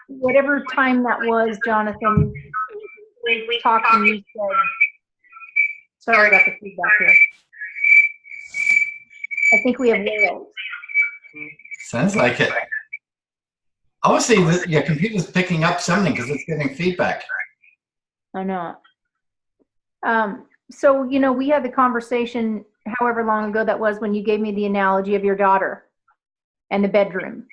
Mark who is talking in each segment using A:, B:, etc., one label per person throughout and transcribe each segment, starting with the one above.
A: whatever time that was, Jonathan, we talked and you said, sorry about the feedback here. I think we have whales.
B: Sounds like it. Obviously, your computer's picking up something because it's getting feedback.
A: I know. So, we had the conversation however long ago that was when you gave me the analogy of your daughter and the bedroom.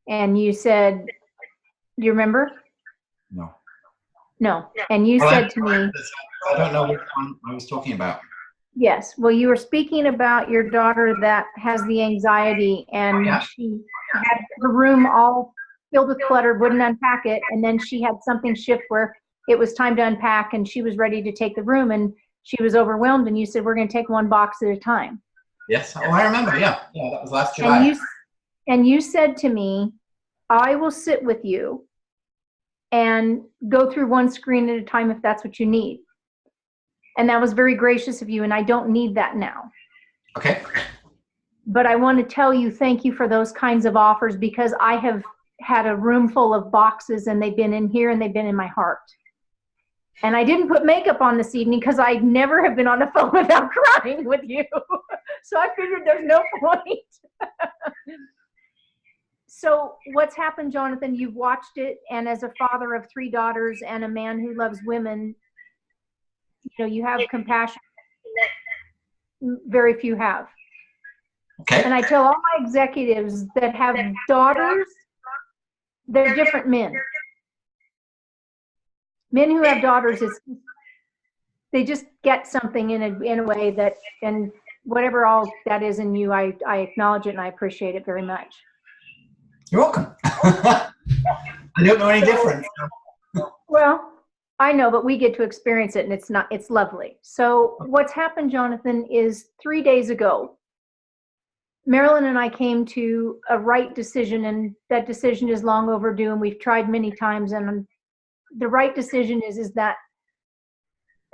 A: And you said, do you remember?
B: No.
A: No. And you said to me,
B: I don't know which one I was talking about.
A: Yes. Well, you were speaking about your daughter that has the anxiety, and she had her room all filled with clutter, wouldn't unpack it, and then she had something shift where it was time to unpack, and she was ready to take the room, and she was overwhelmed, and you said, we're going to take one box at a time.
B: Yes. Oh, I remember. Yeah. Yeah, that was last July.
A: And you said to me, I will sit with you and go through one screen at a time if that's what you need. And that was very gracious of you, and I don't need that now.
B: Okay.
A: But I want to tell you thank you for those kinds of offers, because I have had a room full of boxes, and they've been in here and they've been in my heart. And I didn't put makeup on this evening because I never have been on the phone without crying with you. So I figured there's no point. So what's happened, Jonathan, you've watched it, and as a father of 3 daughters and a man who loves women, you have compassion that very few have.
B: Okay.
A: And I tell all my executives that have daughters, they're different men. Men who have daughters, they just get something in a way that, and whatever all that is in you, I acknowledge it and I appreciate it very much.
B: You're welcome. I don't know any difference.
A: Well, I know, but we get to experience it, and it's lovely. So what's happened, Jonathan, is 3 days ago, Marilyn and I came to a right decision, and that decision is long overdue, and we've tried many times, and the right decision is that,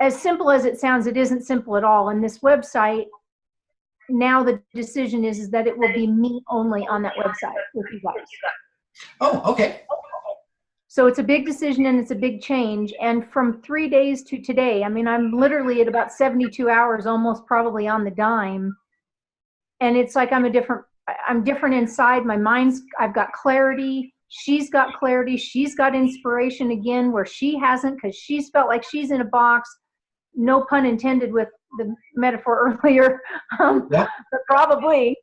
A: as simple as it sounds, it isn't simple at all. And this website, now the decision is that it will be me only on that website with you guys.
B: Oh, okay.
A: So it's a big decision, and it's a big change. And from 3 days to today, I mean, I'm literally at about 72 hours, almost probably on the dime. And it's like I'm different inside. My mind's, I've got clarity. She's got clarity. She's got inspiration again where she hasn't, because she's felt like she's in a box. No pun intended with the metaphor earlier, but probably.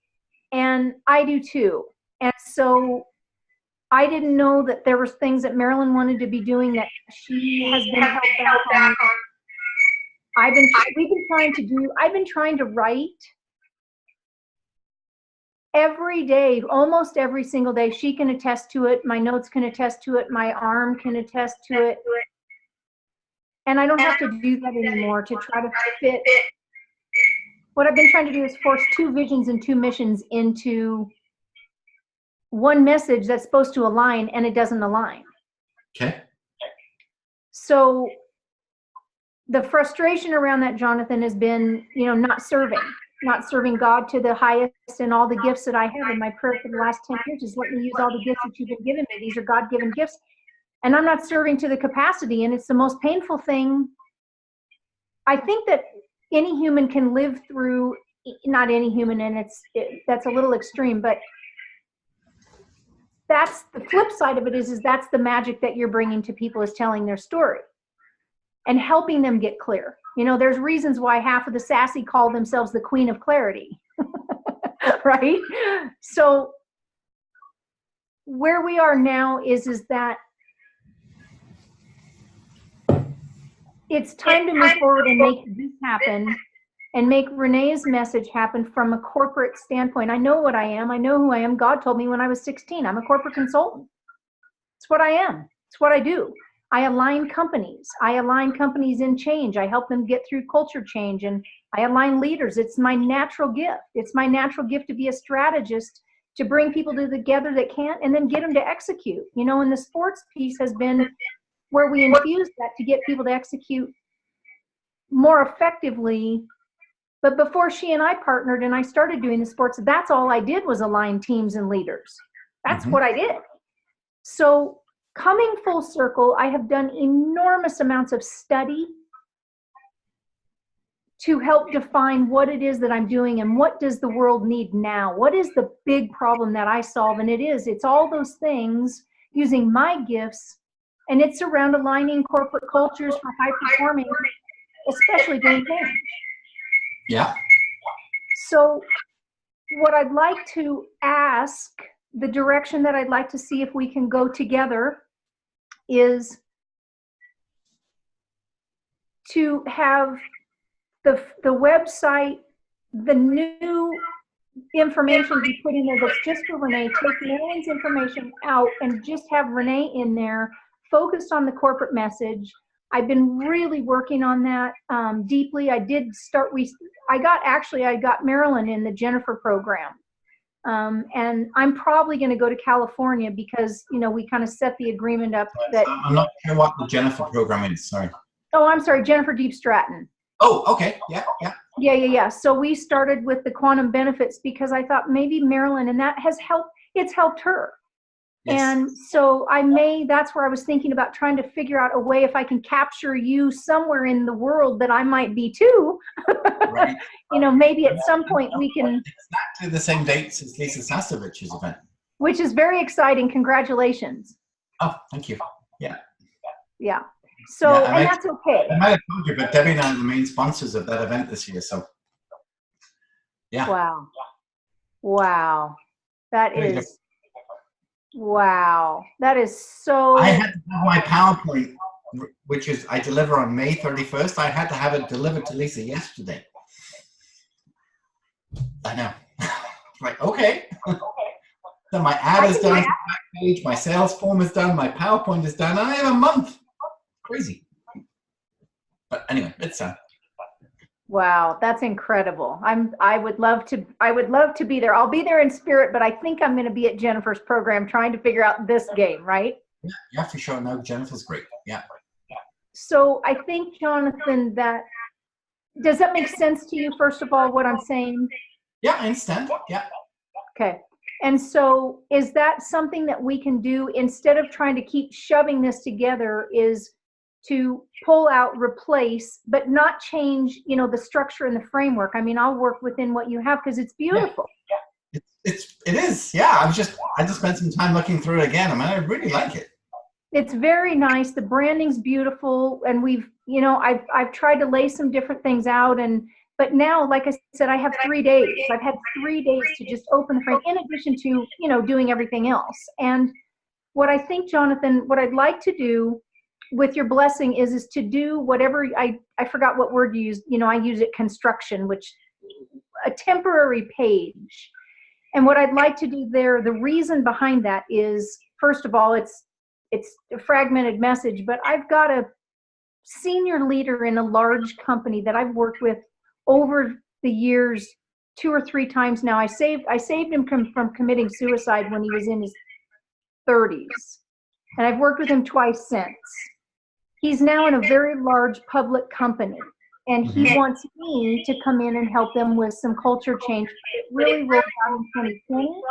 A: And I do too. And so I didn't know that there was things that Marilyn wanted to be doing that she has been held back on. I've been trying to write every day, almost every single day. She can attest to it. My notes can attest to it. My arm can attest to it. And I don't have to do that anymore to try to fit. What I've been trying to do is force 2 visions and 2 missions into one message that's supposed to align, and it doesn't align.
B: Okay.
A: So the frustration around that, Jonathan, has been, not serving God to the highest, and all the gifts that I have. In my prayer for the last 10 years is, let me use all the gifts that you've been giving me. These are God-given gifts. And I'm not serving to the capacity, and it's the most painful thing. I think that any human can live through, not any human, and that's a little extreme, but that's the flip side of it is that's the magic that you're bringing to people, is telling their story and helping them get clear. There's reasons why half of the sassy call themselves the Queen of Clarity, right? So where we are now is that it's time to move forward and make this happen, and make Renee's message happen from a corporate standpoint. I know what I am. I know who I am. God told me when I was 16, I'm a corporate consultant. It's what I am. It's what I do. I align companies. I align companies in change. I help them get through culture change, and I align leaders. It's my natural gift. It's my natural gift to be a strategist, to bring people together that can't, and then get them to execute. And the sports piece has been where we infuse that to get people to execute more effectively But before she and I partnered and I started doing the sports, that's all I did was align teams and leaders. That's what I did. So coming full circle, I have done enormous amounts of study to help define what it is that I'm doing and what does the world need now? What is the big problem that I solve? And it's all those things using my gifts, and it's around aligning corporate cultures for high performing, especially doing change.
B: Yeah.
A: So what I'd like to ask, the direction that I'd like to see if we can go together is to have the website, the new information be put in there that's just for Renee, take Marilyn's information out and just have Renee in there, focused on the corporate message. I've been really working on that deeply. I got Marilyn in the Jennifer program. And I'm probably going to go to California because, we kind of set the agreement up that.
B: I'm not sure what the Jennifer program is, sorry.
A: Oh, I'm sorry, Jennifer Deep Stratton.
B: Oh, okay, yeah.
A: Yeah. So we started with the quantum benefits because I thought maybe Marilyn, and that has helped, it's helped her. Yes. And so that's where I was thinking about trying to figure out a way if I can capture you somewhere in the world that I might be too. Right. Maybe at some point we can.
B: Exactly the same dates as Lisa Sasovich's event.
A: Which is very exciting. Congratulations.
B: Oh, thank you. Yeah.
A: Yeah. So, and that's okay.
B: I might have told you, but Debbie and I are the main sponsors of that event this year. So, yeah.
A: Wow. That is so.
B: I had to have my PowerPoint, which is I deliver on May 31st. I had to have it delivered to Lisa yesterday. I know. Like, okay. So my ad is done, my sales form is done, my PowerPoint is done. I have a month. Crazy. But anyway, it's done.
A: Wow, that's incredible. I would love to be there. I'll be there in spirit, but I think I'm going to be at Jennifer's program trying to figure out this game, right?
B: Yeah, for sure. No, Jennifer's great. Yeah.
A: So I think, Jonathan, does that make sense to you, first of all, what I'm saying?
B: Yeah, I understand. Yeah.
A: Okay. And so is that something that we can do instead of trying to keep shoving this together, is to pull out, replace, but not change, the structure and the framework? I mean, I'll work within what you have because it's beautiful.
B: Yeah. It is. Yeah. I just spent some time looking through it again. I mean, I really like it.
A: It's very nice. The branding's beautiful. And I've tried to lay some different things out, but now, like I said, I have 3 days. I've had 3 days to just open the frame in addition to, doing everything else. And what I think, Jonathan, what I'd like to do with your blessing is to do whatever, I forgot what word you used, I use it, construction, which a temporary page. And what I'd like to do there, the reason behind that is, first of all, it's a fragmented message, but I've got a senior leader in a large company that I've worked with over the years 2 or 3 times now. I saved him from committing suicide when he was in his 30s. And I've worked with him twice since. He's now in a very large public company, and he wants me to come in and help them with some culture change. It really rolled out in 2020.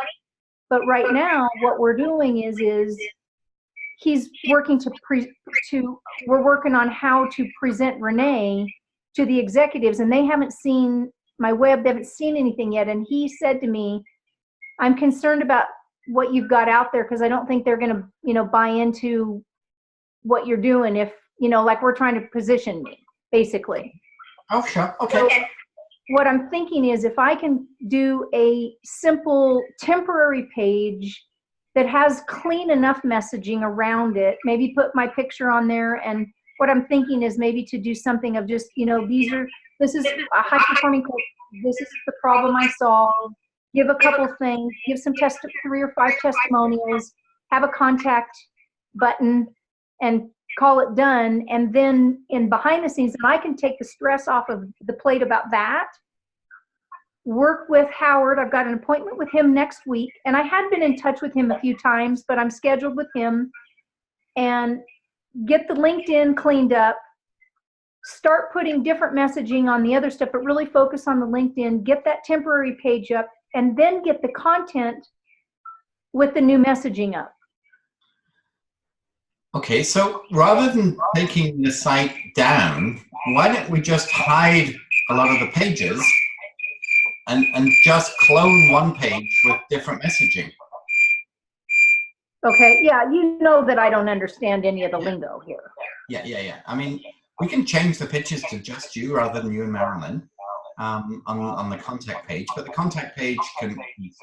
A: But right now, what we're doing is he's working we're working on how to present Renee to the executives, and they haven't seen my web, they haven't seen anything yet. And he said to me, I'm concerned about what you've got out there because I don't think they're going to, buy into what you're doing if, like we're trying to position me, basically.
B: Oh, sure. Okay.
A: So what I'm thinking is if I can do a simple temporary page that has clean enough messaging around it, maybe put my picture on there. And what I'm thinking is maybe to do something of just, this is a high performing culture. This is the problem I solve. Give a couple things, give some 3 or 5 testimonials, have a contact button, and call it done. And then in behind the scenes, and I can take the stress off of the plate about that. Work with Howard. I've got an appointment with him next week, and I had been in touch with him a few times, but I'm scheduled with him, and get the LinkedIn cleaned up, start putting different messaging on the other stuff, but really focus on the LinkedIn, get that temporary page up, and then get the content with the new messaging up.
B: Okay, so rather than taking the site down, why don't we just hide a lot of the pages and just clone one page with different messaging?
A: Okay, yeah, you know that I don't understand any of the lingo here.
B: Yeah. I mean, we can change the pictures to just you rather than you and Marilyn on the contact page, but the contact page can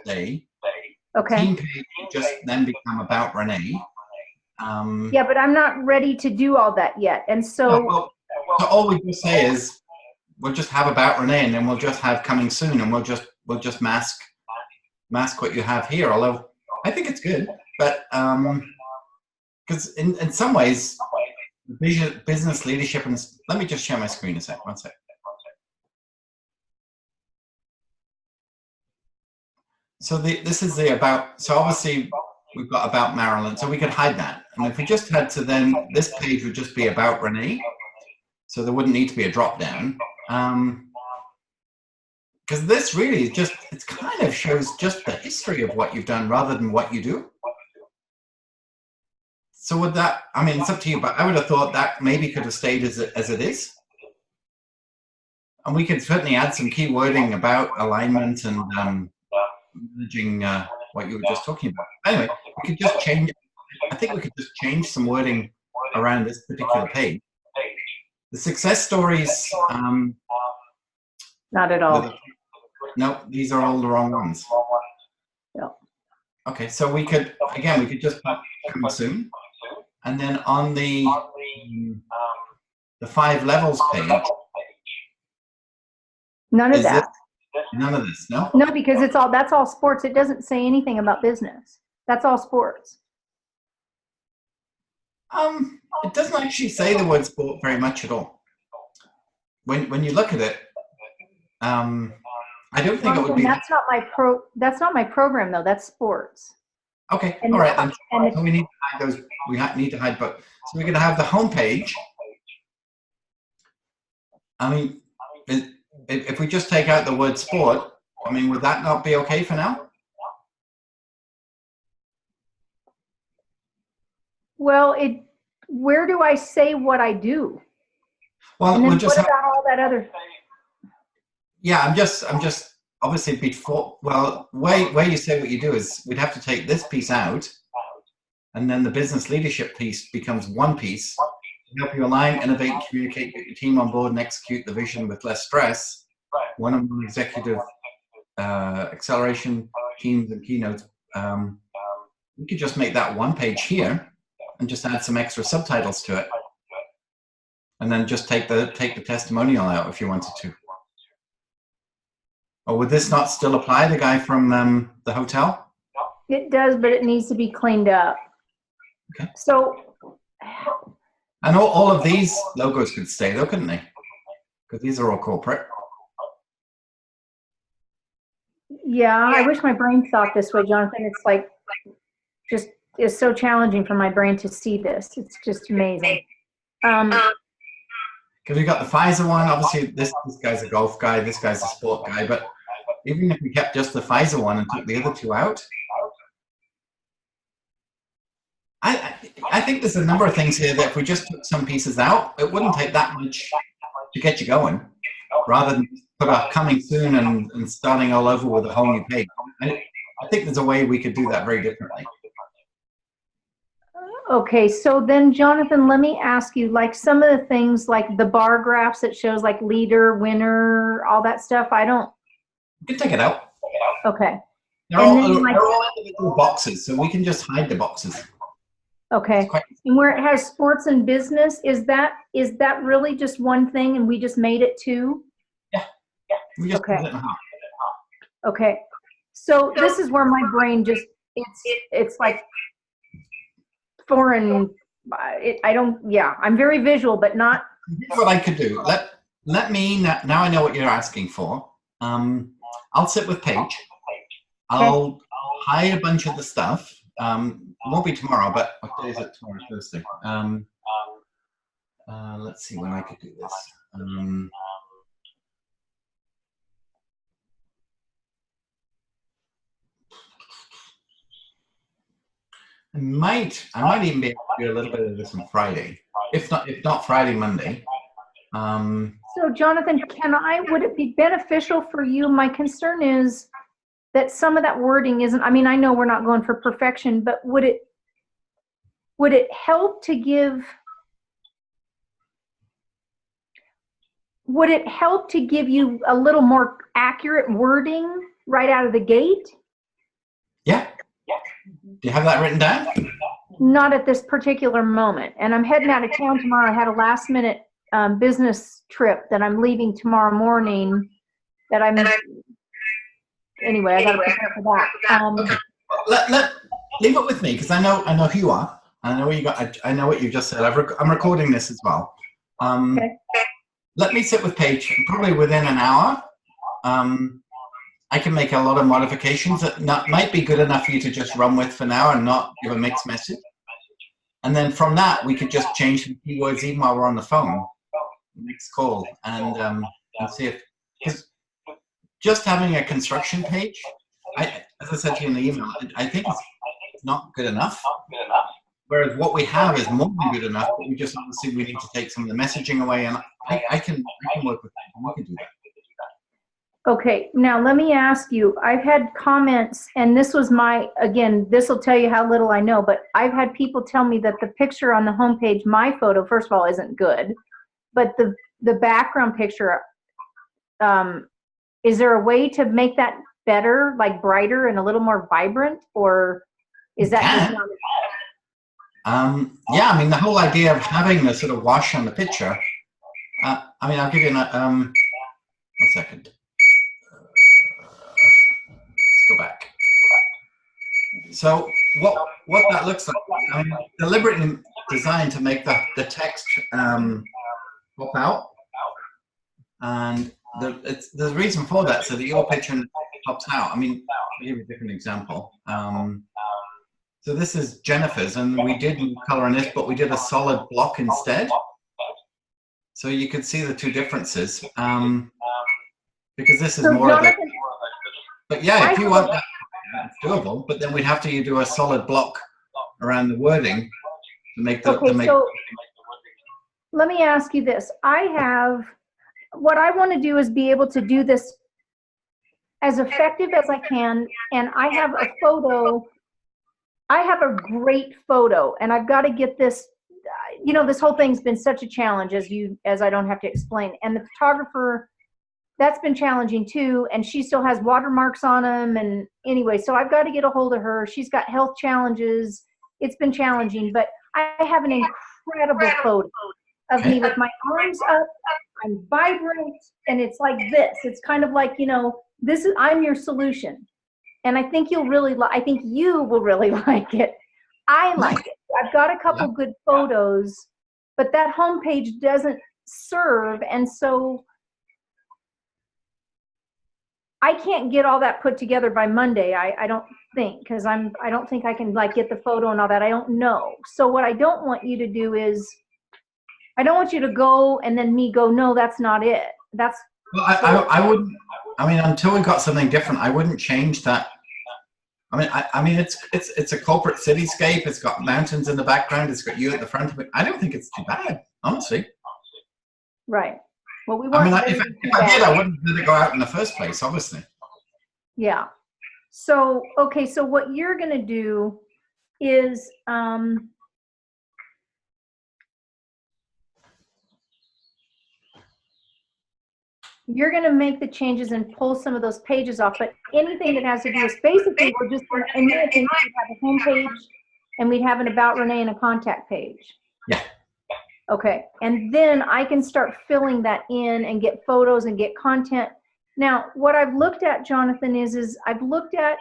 B: stay.
A: Okay.
B: Team page will just then become about Renee.
A: Yeah, but I'm not ready to do all that yet, and so
B: so all we just say is we'll just have about Renee, and then we'll just have coming soon, and we'll just mask what you have here. Although I think it's good, but because in some ways, business leadership, and let me just share my screen a sec. One sec. So this is the about. So obviously we've got about Marilyn, so we could hide that. And if we just had to, then this page would just be about Renee, so there wouldn't need to be a drop down. Because this really is just, it kind of shows just the history of what you've done rather than what you do. So would that, I mean, it's up to you, but I would have thought that maybe could have stayed as it is. And we could certainly add some key wording about alignment and managing what you were just talking about. Anyway, we could just change, I think we could just change some wording around this particular page. The success stories.
A: not at all.
B: No, these are all the wrong ones.
A: Yeah.
B: Okay, so we could, again, we could just put coming soon. And then on the 5 levels page.
A: None of that.
B: None of this, no?
A: No, because that's all sports. It doesn't say anything about business. That's all sports.
B: It doesn't actually say the word sport very much at all. When you look at it, I don't think it would be.
A: That's not my program though. That's sports.
B: Okay, all right then. So we need to hide those. We need to hide both. So we're going to have the home page. I mean, if we just take out the word sport, I mean, would that not be okay for now?
A: Well, where do I say what I do?
B: Well,
A: and then
B: we'll just
A: what about all that other?
B: Yeah, I'm just obviously before. Well, way you say what you do is we'd have to take this piece out, and then the business leadership piece becomes one piece to help you align, innovate, and communicate, get your team on board, and execute the vision with less stress. One-on-one executive acceleration teams and keynotes. We could just make that one page here, and just add some extra subtitles to it, and then just take the testimonial out if you wanted to. Or would this not still apply? The guy from the hotel?
A: It does, but it needs to be cleaned up.
B: Okay.
A: So.
B: And all of these logos could stay though, couldn't they? Because these are all corporate.
A: Yeah, I wish my brain thought this way, Jonathan. It's like just is so challenging for my brain to see this. It's just amazing.
B: Because we got the Pfizer one. Obviously, this guy's a golf guy. This guy's a sport guy. But even if we kept just the Pfizer one and took the other two out, I think there's a number of things here that if we just took some pieces out, it wouldn't take that much to get you going, rather than put a coming soon and starting all over with a whole new page. I think there's a way we could do that very differently.
A: Okay, so then Jonathan, let me ask you, like some of the things like the bar graphs that shows like leader, winner, all that stuff, I don't.
B: You can take it out.
A: Okay.
B: They're all individual boxes, so we can just hide the boxes.
A: Okay. And where it has sports and business, is that really just one thing and we just made it two?
B: Yeah. We just put it in half.
A: Okay. So this is where my brain just, it's like foreign. I'm very visual, but not.
B: Here's what I could do. Let me, now I know what you're asking for. I'll sit with Paige. I'll hide a bunch of the stuff. It won't be tomorrow, but what day is it tomorrow? Thursday. Let's see when I could do this. I might even be able to do a little bit of this on Friday, if not Friday, Monday.
A: So Jonathan, would it be beneficial for you? My concern is that some of that wording isn't, I mean, I know we're not going for perfection, but would it help to give you a little more accurate wording right out of the gate?
B: Yeah. Do you have that written down?
A: Not at this particular moment. And I'm heading out of town tomorrow. I had a last minute business trip that I'm leaving tomorrow morning anyway, I gotta prepare for that.
B: Okay. Leave it with me, because I know who you are. I know what you got. I know what you just said. I'm recording this as well.
A: Okay.
B: Let me sit with Paige. Probably within an hour, I can make a lot of modifications that might be good enough for you to just run with for now and not give a mixed message. And then from that, we could just change some keywords even while we're on the phone. Next call and see if, because just having a construction page, as I said to you in the email, I think it's not good enough. Whereas what we have is more than good enough, but we just obviously we need to take some of the messaging away, and I can work with that. We can do that.
A: Okay, now let me ask you, I've had comments, and this was again, this will tell you how little I know, but I've had people tell me that the picture on the homepage, my photo, first of all, isn't good, but the background picture, is there a way to make that better, like brighter and a little more vibrant, or is that just not?
B: Yeah, I mean, the whole idea of having the sort of wash on the picture, I mean, I'll give you one second. Let's go back. So what that looks like, I mean, deliberately designed to make the text pop out, and there's a reason for that, so that your picture pops out. I mean, I'll give you a different example. So this is Jennifer's, and we did color in this, but we did a solid block instead. So you could see the two differences, because this is more of a, but yeah, if you want that, it's doable, but then we'd have to do a solid block around the wording to make the,
A: so let me ask you this. What I want to do is be able to do this as effective as I can, and I have a photo. I have a great photo, and I've got to get this, you know, this whole thing's been such a challenge, as I don't have to explain. And the photographer, that's been challenging too, and she still has watermarks on them. And anyway, so I've got to get a hold of her. She's got health challenges. It's been challenging, but I have an incredible photo of me with my arms up. I'm vibrant, and it's like this. It's kind of like, you know, I'm your solution. And I think you will really like it. I like it. I've got a couple good photos, but that homepage doesn't serve, and so I can't get all that put together by Monday. I don't think, because I don't think I can like get the photo and all that. I don't know. So what I don't want you to do is, I don't want you to go and then me go, no, that's not it. That's.
B: Well, I wouldn't. I mean, until we got something different, I wouldn't change that. I mean, it's a corporate cityscape. It's got mountains in the background. It's got you at the front of it. I don't think it's too bad, honestly.
A: Right. Well, we want.
B: I mean, if I did, I wouldn't let it go out in the first place, obviously.
A: Yeah. So okay. So what you're gonna do is you're going to make the changes and pull some of those pages off, but anything that has to do with, basically, we're just going to, in my opinion, we'd have a home page, and we'd have an About Renee and a contact page.
B: Yeah.
A: Okay, and then I can start filling that in and get photos and get content. Now, what I've looked at, Jonathan, is I've looked at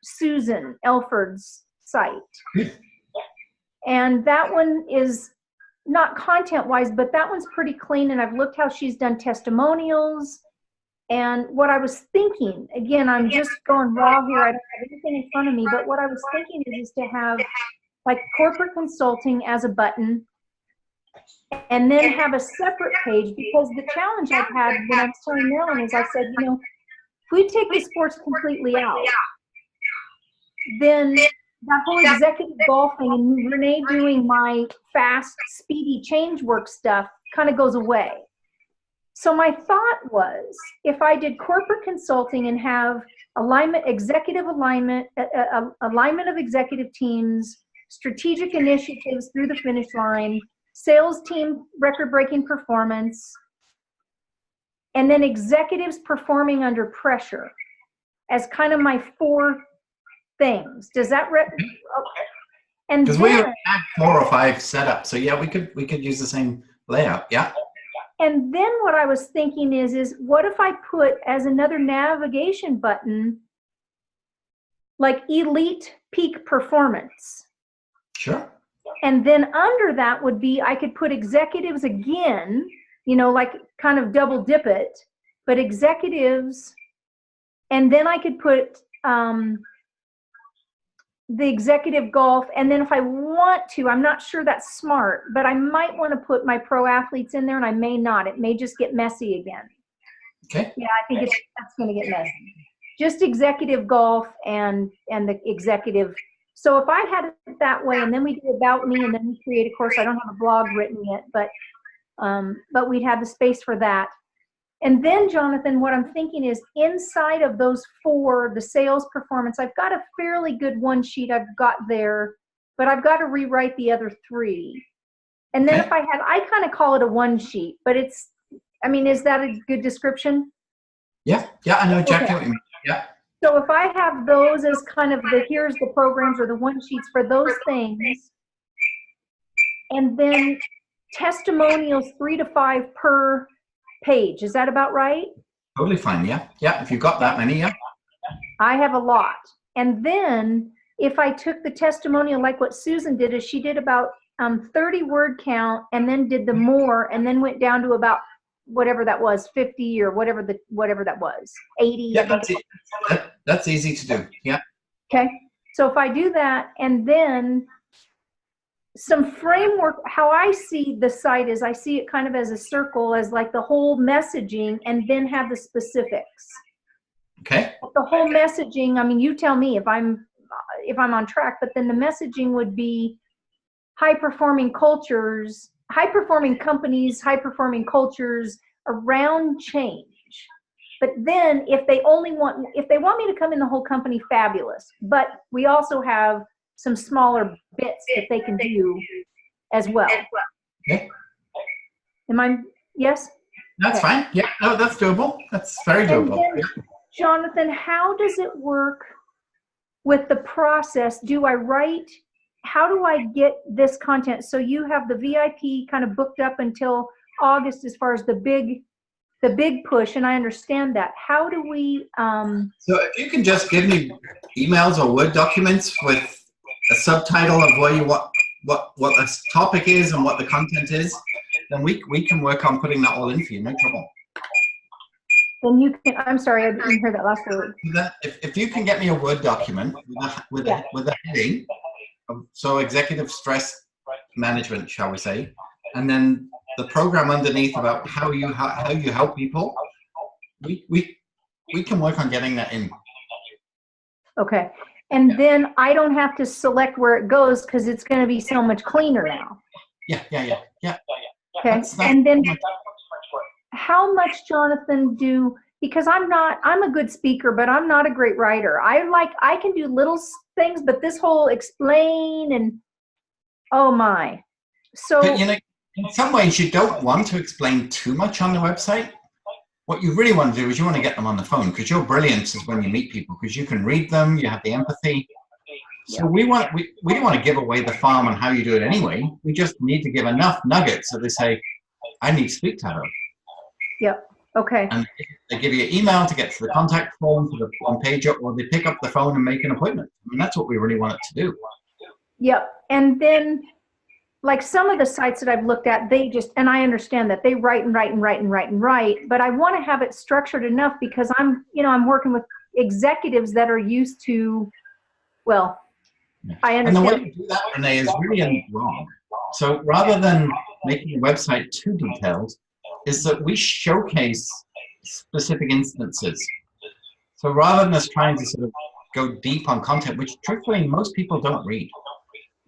A: Susan Elford's site, and that one is not content-wise, but that one's pretty clean, and I've looked how she's done testimonials. And what I was thinking, again, I'm just going raw here, I don't have anything in front of me, but what I was thinking is to have like corporate consulting as a button, and then have a separate page, because the challenge I've had when I was telling Marilyn is I said, you know, if we take the sports completely out, then that whole executive golf thing and Renee doing my fast, speedy change work stuff kind of goes away. So my thought was, if I did corporate consulting and have alignment, executive alignment, alignment of executive teams, strategic initiatives through the finish line, sales team record-breaking performance, and then executives performing under pressure as kind of my 4 things. Does that and
B: because we had 4 or 5 set up, so yeah, we could use the same layout. Yeah.
A: And then what I was thinking is what if I put as another navigation button like elite peak performance?
B: Sure.
A: And then under that would be, I could put executives again, you know, like kind of double dip it, but executives, and then I could put the executive golf, and then if I want to, I'm not sure that's smart, but I might want to put my pro athletes in there, and I may not. It may just get messy again.
B: Okay.
A: Yeah, I think that's going to get messy. Just executive golf and the executive. So if I had it that way, and then we do about me, and then we create a course. I don't have a blog written yet, but we'd have the space for that. And then, Jonathan, what I'm thinking is inside of those 4, the sales performance, I've got a fairly good one sheet I've got there, but I've got to rewrite the other 3. And then if I kind of call it a one sheet, but it's, I mean, is that a good description?
B: Yeah, I know exactly what you mean. Yeah.
A: So if I have those as kind of here's the programs or the one sheets for those things, and then testimonials 3 to 5 per page. Is that about right?
B: Totally fine. Yeah. If you've got that many, yeah.
A: I have a lot. And then if I took the testimonial like what Susan did, is she did about 30 word count and then did the more and then went down to about whatever that was, 50 or whatever that was, 80.
B: Yeah, that's easy to do. Yeah.
A: Okay. So if I do that, and then some framework, how I see the site is I see it kind of as a circle, as like the whole messaging, and then have the specifics.
B: Okay.
A: The whole messaging, I mean, you tell me if I'm on track, but then the messaging would be high-performing cultures, high-performing companies, high-performing cultures around change. But then if they want me to come in the whole company, fabulous. But we also have some smaller bits that they can do as well.
B: Okay.
A: Yes?
B: That's fine. Yeah, no, that's doable. That's very doable.
A: Then, Jonathan, how does it work with the process? How do I get this content? So you have the VIP kind of booked up until August as far as the big push, and I understand that. How do we
B: so if you can just give me emails or Word documents with a subtitle of where you what the topic is and what the content is, then we can work on putting that all in for you, no trouble.
A: Then you can, I'm sorry, I didn't hear that last word.
B: If you can get me a Word document with a heading, so executive stress management, shall we say, and then the program underneath about how you help people, we can work on getting that in.
A: Okay. And then I don't have to select where it goes because it's going to be so much cleaner now.
B: Yeah.
A: Okay. And then how much, Jonathan, because I'm a good speaker, but I'm not a great writer. I can do little things, but this whole explain and, oh my. So,
B: but in some ways you don't want to explain too much on the website. What you really want to do is you want to get them on the phone, because your brilliance is when you meet people, because you can read them, you have the empathy. So we don't want to give away the farm on how you do it anyway. We just need to give enough nuggets so they say, I need to speak to her.
A: Yep. Okay.
B: And they give you an email to get to the contact form for the one page, or they pick up the phone and make an appointment. I mean, that's what we really want it to do.
A: Yep. And then, like some of the sites that I've looked at, and I understand that they write, but I want to have it structured enough because I'm working with executives that are used to, well, I understand.
B: And the way you do that, Renee, is really wrong. So rather than making the website too detailed is that we showcase specific instances. So rather than us trying to sort of go deep on content, which truthfully most people don't read.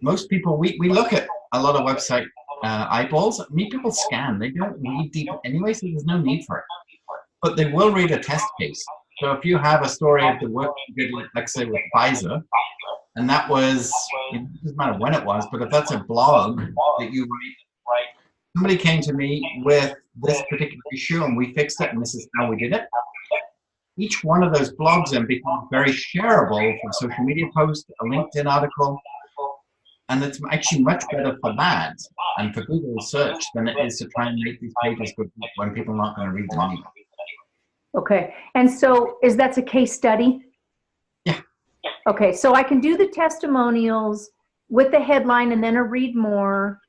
B: Most people, we look at a lot of website eyeballs. Many people scan. They don't read deep anyway, so there's no need for it. But they will read a test case. So if you have a story of the work you did, let's say with Pfizer, and that was, it doesn't matter when it was, but if that's a blog that you write, somebody came to me with this particular issue and we fixed it and this is how we did it. Each one of those blogs then becomes very shareable for a social media post, a LinkedIn article, and it's actually much better for that and for Google search than it is to try and make these pages good when people are not going to read them anyway.
A: Okay, and so that's a case study?
B: Yeah.
A: Okay, so I can do the testimonials with the headline and then a read more,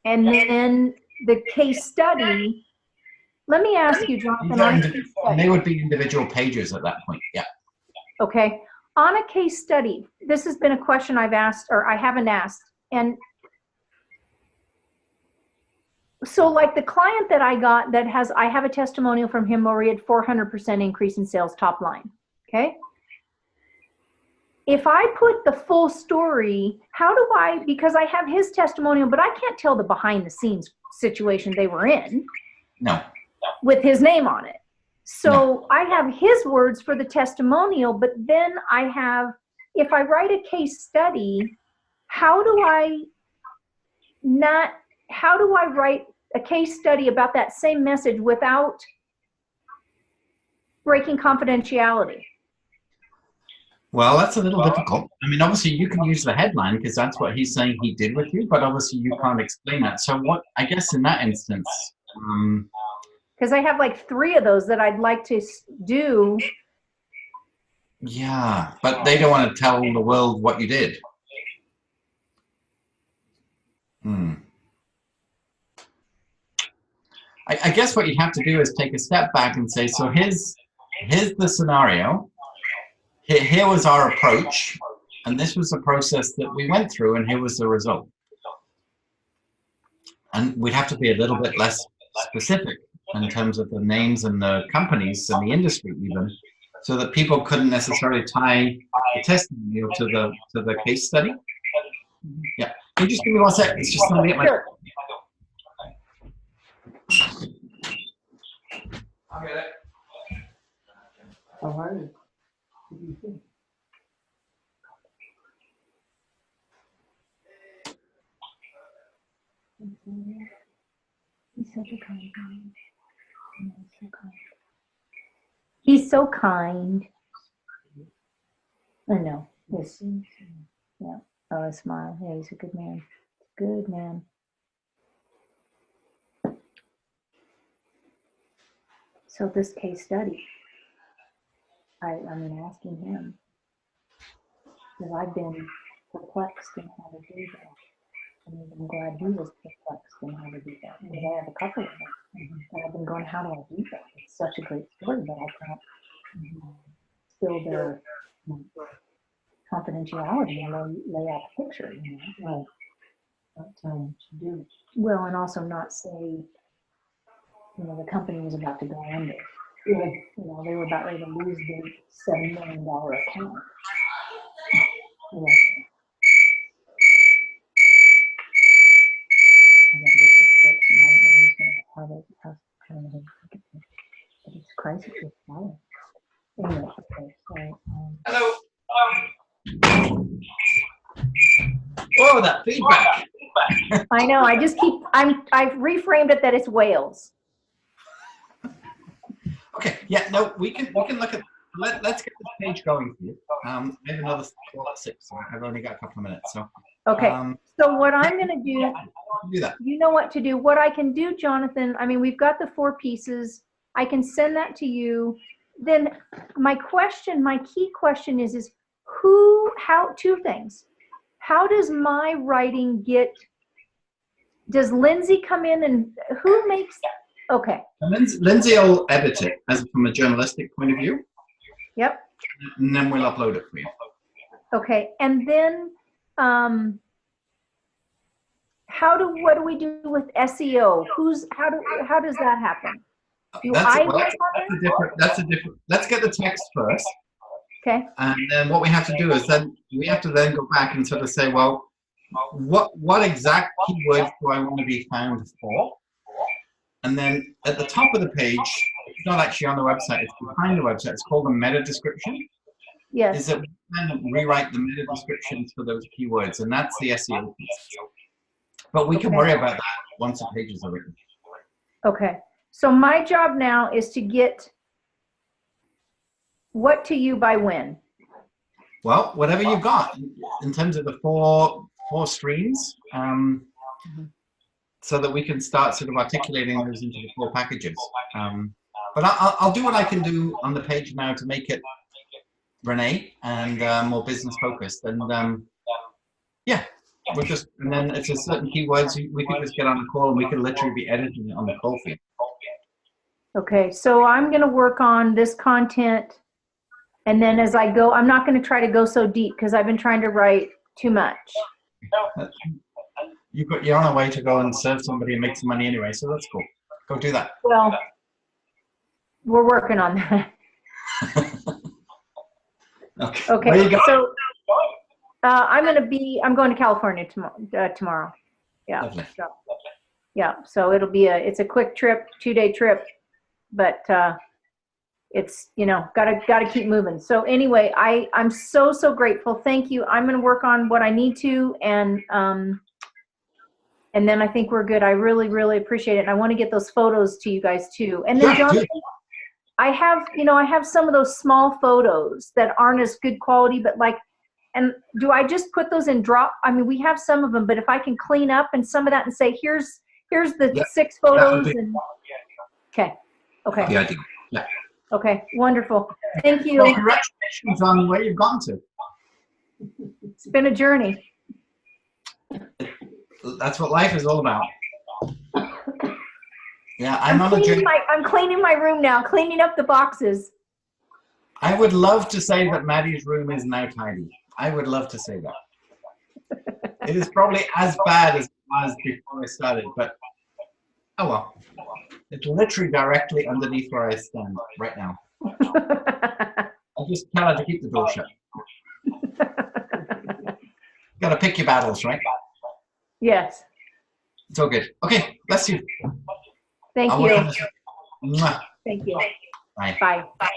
A: and then the case study. Let me ask you, Jonathan,
B: and they would be individual pages at that point, yeah.
A: Okay, on a case study, this has been a question I've asked, or I haven't asked, and so like the client that I got that I have a testimonial from him where he had 400% increase in sales top line, okay? If I put the full story, how do I, because I have his testimonial, but I can't tell the behind the scenes situation they were in.
B: No.
A: With his name on it. So I have his words for the testimonial, but then I have, if I write a case study, how do I write a case study about that same message without breaking confidentiality?
B: Well, that's a little difficult. I mean, obviously you can use the headline because that's what he's saying he did with you, but obviously you can't explain that. So what, I guess in that instance,
A: because I have like 3 of those that I'd like to do.
B: Yeah, but they don't want to tell the world what you did. I guess what you'd have to do is take a step back and say, so here's the scenario. Here was our approach, and this was the process that we went through, and here was the result. And we'd have to be a little bit less specific in terms of the names and the companies and the industry even, so that people couldn't necessarily tie the testimonial to the case study. Yeah, can you just give me 1 second? It's just something at my... Sure. I'll get it.
C: How are you? What do you think?
A: He's such a kind guy. He's so kind. I know. Yes. Yeah. Oh, a smile. Yeah, he's a good man. Good man. So this case study, I'm asking him, because I've been perplexed in how to do that. And I'm glad he was perplexed in how to do that, because I have a couple of them. And I've been going, how do I do that? It's such a great story, but I can't spill their confidentiality and lay out the picture, you know.
C: Right. Not tell them what to do.
A: Well, and also not say, you know, the company was about to go under.
C: Yeah.
A: You know, they were about ready to lose their $7 million account. Yeah. I gotta get this fixed, and I don't know who's gonna, how I don't know who to take it to. But it's crisis with violence. Anyway, okay, so,
B: Hello. Whoa, that feedback.
A: I know, I've reframed it that it's Wales.
B: Okay, yeah, no, we can look at, let's get this page going for you. I have another call at 6, so I've only got a couple of minutes, so.
A: Okay, so what I'm gonna do,
B: do that.
A: you know what to do. What I can do, Jonathan, I mean, we've got the 4 pieces. I can send that to you. Then my key question is 2 things. How does my writing does Lindsay come in and who makes, okay.
B: Lindsay will edit it from a journalistic point of view.
A: Yep.
B: And then we'll upload it for you.
A: Okay, and then what do we do with SEO? How does that happen? Do
B: That's
A: I
B: well,
A: work on it?
B: that's a different. Let's get the text first,
A: Okay.
B: and then what we have to do is then we have to then go back and sort of say, well, what exact keywords do I want to be found for? And then at the top of the page, it's not actually on the website; it's behind the website. It's called a meta description.
A: Yes.
B: Is that we can rewrite the meta descriptions for those keywords, and that's the SEO piece. But we can worry about that once the pages are written.
A: Okay. So my job now is to get what to you by when?
B: Well, whatever you've got in terms of the four streams, so that we can start sort of articulating those into the 4 packages. But I'll do what I can do on the page now to make it Renee and more business focused. And yeah, and then if there's certain keywords, we can just get on a call and we can literally be editing it on the call for you.
A: Okay, so I'm going to work on this content, and then as I go, I'm not going to try to go so deep because I've been trying to write too much.
B: You're on a way to go and serve somebody and make some money anyway, so that's cool. Go do that.
A: Well, we're working on that.
B: Okay.
A: Okay.
B: Where you going?
A: So I'm going to California tomorrow. Yeah.
B: Lovely.
A: So, yeah. So it's a quick trip, 2-day trip, but it's, gotta keep moving. So anyway, I'm so grateful. Thank you. I'm going to work on what I need to, and then I think we're good. I really appreciate it. And I want to get those photos to you guys too. And then John, I have some of those small photos that aren't as good quality, but and do I just put those in drop? I mean, we have some of them, but if I can clean up and some of that and say, here's the 6 photos. Okay.
B: The idea. Yeah.
A: Okay. Wonderful. Thank you.
B: Well, congratulations on where you've gone to.
A: It's been a journey.
B: That's what life is all about. Yeah, I'm on a journey.
A: I'm cleaning my room now, cleaning up the boxes.
B: I would love to say that Maddie's room is now tidy. I would love to say that. It is probably as bad as it was before I started, but oh well. It's literally directly underneath where I stand right now. I just tell her to keep the door shut. Got to pick your battles, right?
A: Yes.
B: It's all good. Okay, bless you.
A: Thank you.
B: Mwah.
A: Thank you.
B: Bye.
A: Bye.